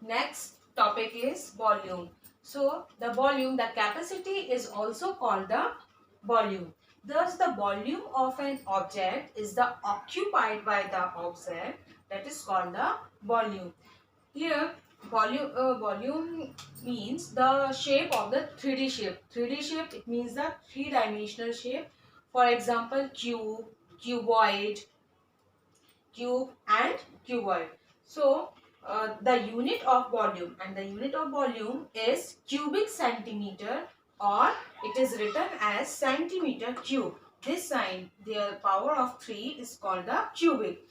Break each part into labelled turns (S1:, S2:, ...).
S1: Next topic is volume. So the volume, the capacity is also called the volume. Thus the volume of an object is the occupied by the object, that is called the volume. Here volume means the shape of the 3D shape. 3D shape, it means the three-dimensional shape. For example, cube, cuboid, cube and cuboid. So the unit of volume, and the unit of volume is cubic centimeter, or it is written as centimeter cube. This sign, the power of 3 is called the cubic,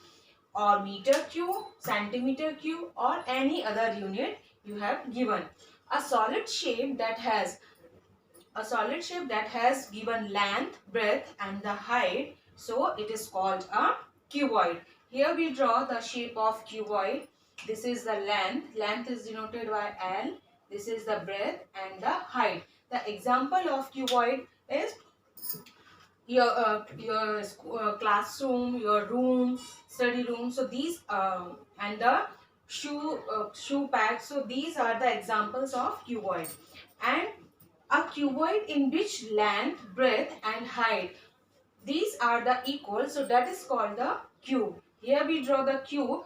S1: or meter cube, centimeter cube, or any other unit you have given. A solid shape that has given length, breadth and the height, so it is called a cuboid. Here we draw the shape of cuboid. This is the length. Length is denoted by L. This is the breadth and the height. The example of cuboid is your classroom, your room, study room. So these and the shoe pad. So these are the examples of cuboid. And a cuboid in which length, breadth and height, these are the equal, so that is called the cube. Here we draw the cube.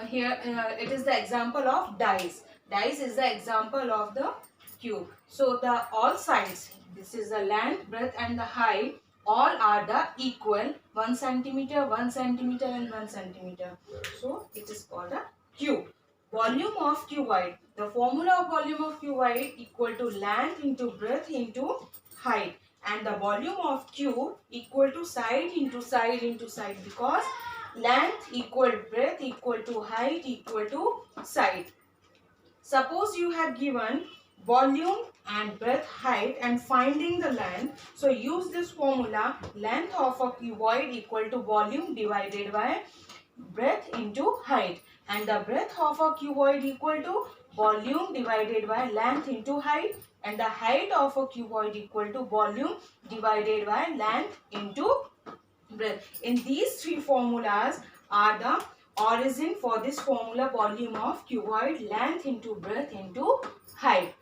S1: Here it is the example of dice. Dice is the example of the cube. So the all sides, this is the length, breadth and the height, all are the equal, 1 centimeter, 1 centimeter and 1 centimeter. So it is called a cube. Volume of cuboid. The formula of volume of cuboid equal to length into breadth into height, and the volume of cube equal to side into side into side, because length equal breadth equal to height equal to side. Suppose you have given volume and breadth, height and finding the length. So use this formula, length of a cuboid equal to volume divided by breadth into height, and the breadth of a cuboid equal to volume divided by length into height, and the height of a cuboid equal to volume divided by length into breadth. In these three formulas are the origin for this formula, volume of cuboid, length into breadth into height.